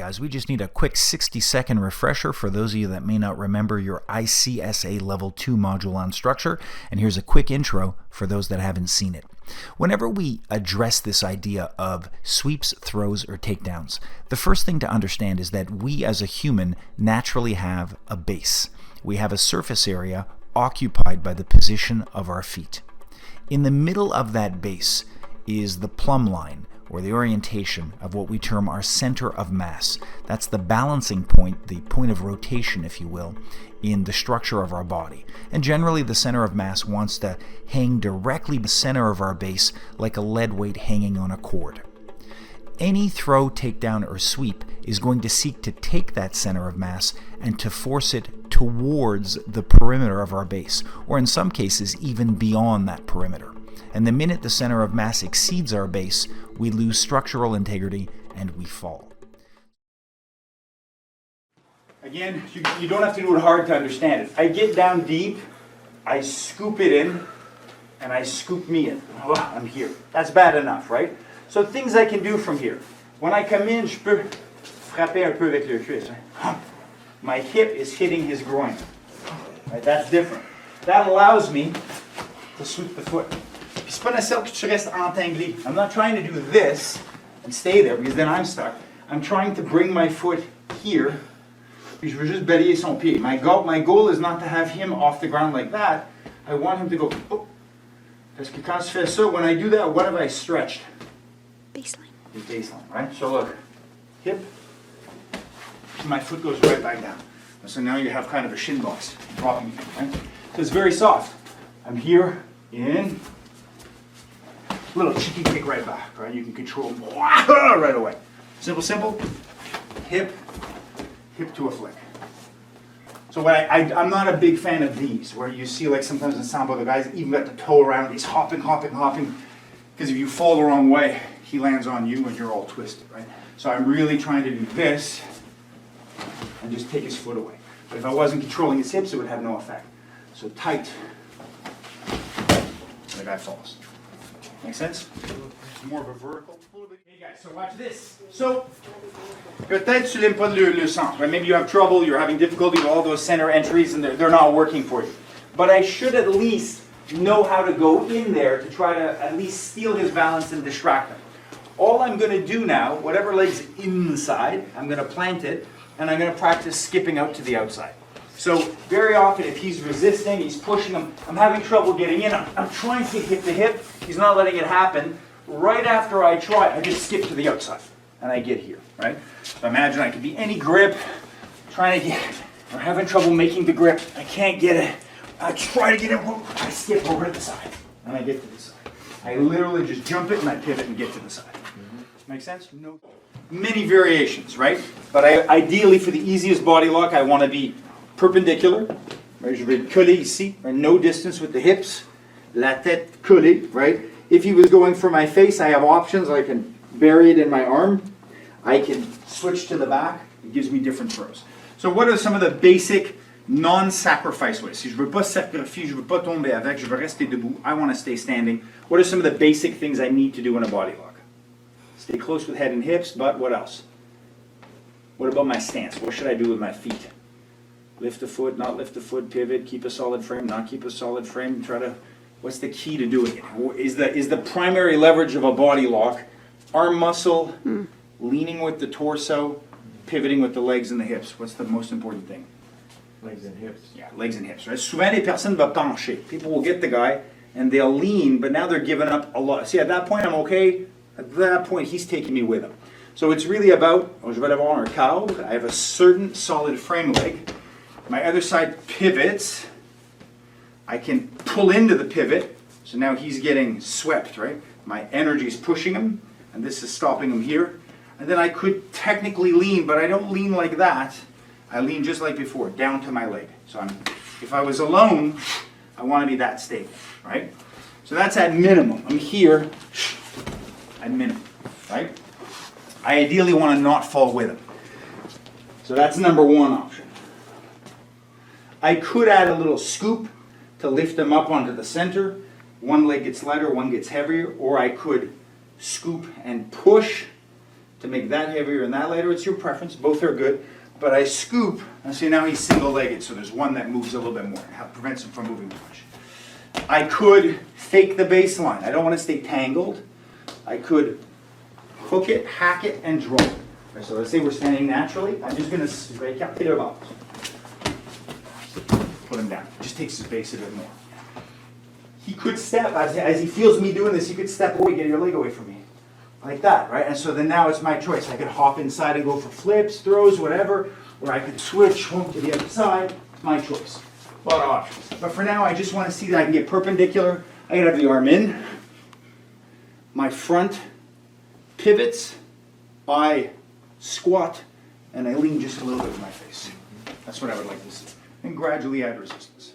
guys, we just need a quick 60-second refresher for those of you that may not remember your ICSA Level 2 module on structure, and here's a quick intro for those that haven't seen it. Whenever we address this idea of sweeps, throws, or takedowns, the first thing to understand is that we as a human naturally have a base. We have a surface area occupied by the position of our feet. In the middle of that base is the plumb line, or the orientation of what we term our center of mass. That's the balancing point, the point of rotation, if you will, in the structure of our body. And generally the center of mass wants to hang directly the center of our base like a lead weight hanging on a cord. Any throw, takedown, or sweep is going to seek to take that center of mass and to force it towards the perimeter of our base, or in some cases even beyond that perimeter. And the minute the center of mass exceeds our base, we lose structural integrity and we fall. Again, you don't have to do it hard to understand it. I get down deep, I scoop it in, and I scoop me in. Oh, I'm here. That's bad enough, right? So things I can do from here. When I come in, je peux frapper un peu avec le cuisse. My hip is hitting his groin. Right? That's different. That allows me to sweep the foot. Puis c'est pas nécessaire que tu restes entanglé. I'm not trying to do this and stay there because then I'm stuck. I'm trying to bring my foot here. Puis je veux juste balayer son pied. My goal is not to have him off the ground like that. I want him to go, oh. Parce que quand je fais ça, when I do that, what have I stretched? Baseline. The baseline, right? So look, hip, my foot goes right back down. So now you have kind of a shin box dropping, right? So it's very soft. I'm here, in, little cheeky kick right back, right? You can control right away. Simple, simple, hip, hip to a flick. So I'm not a big fan of these, where you see like sometimes in Sambo, the guys even got the toe around, he's hopping, because if you fall the wrong way, he lands on you and you're all twisted, right? So I'm really trying to do this and just take his foot away. But if I wasn't controlling his hips, it would have no effect. So tight, the guy falls. Make sense? More of a vertical. Hey guys, so watch this. So, peut-être tu n'aimes pas le centre, right? Maybe you have trouble, you're having difficulty with all those center entries and they're not working for you. But I should at least know how to go in there to try to at least steal his balance and distract him. All I'm going to do now, whatever leg's inside, I'm going to plant it and I'm going to practice skipping out to the outside. So very often if he's resisting, he's pushing him, I'm having trouble getting in, I'm trying to hit the hip, he's not letting it happen. Right after I try, I just skip to the outside and I get here, right? So imagine I could be any grip, trying to get, or having trouble making the grip, I can't get it. I try to get it, I skip over to the side and I get to the side. I literally just jump it and I pivot and get to the side. Make sense? No. Many variations, right? But ideally for the easiest body lock, I want to be perpendicular. Right? Je vais coller ici, right? No distance with the hips. La tête collée, right? If he was going for my face, I have options. I can bury it in my arm. I can switch to the back. It gives me different throws. So what are some of the basic non-sacrifice ways? Si je veux pas sacrifier, je veux pas tomber avec, je veux rester debout, I want to stay standing. What are some of the basic things I need to do in a body lock? Stay close with head and hips, but what else? What about my stance? What should I do with my feet? Lift the foot, not lift the foot, pivot, keep a solid frame, not keep a solid frame, try to, what's the key to doing it? Is the primary leverage of a body lock arm muscle, leaning with the torso, pivoting with the legs and the hips? What's the most important thing? Legs and hips. Yeah, legs and hips, right? Souvent les personnes vont pencher. People will get the guy and they'll lean, but now they're giving up a lot. See, at that point I'm okay. At that point he's taking me with him. So it's really about, je vais avoir un cadre. I have a certain solid frame leg. My other side pivots. I can pull into the pivot. So now he's getting swept, right? My energy is pushing him, and this is stopping him here. And then I could technically lean, but I don't lean like that. I lean just like before, down to my leg. So if I was alone, I want to be that stable, right? So that's at minimum. I'm here at minimum, right? I ideally want to not fall with him. So that's number one option. I could add a little scoop to lift them up onto the center. One leg gets lighter, one gets heavier, or I could scoop and push to make that heavier and that lighter. It's your preference, both are good. But I scoop, and see now he's single-legged, so there's one that moves a little bit more, and prevents him from moving too much. I could fake the baseline. I don't want to stay tangled. I could hook it, hack it, and draw it. Okay, so let's say we're standing naturally. I'm just going to break out the box. Put him down. Just takes his base a bit more. He could step, as he feels me doing this, he could step away, get your leg away from me. Like that, right? And so then now it's my choice. I could hop inside and go for flips, throws, whatever, or I could switch home to the other side. It's my choice. A lot of options. But for now, I just want to see that I can get perpendicular. I can have the arm in. My front pivots. I squat, and I lean just a little bit with my face. That's what I would like to see. And gradually add resistance.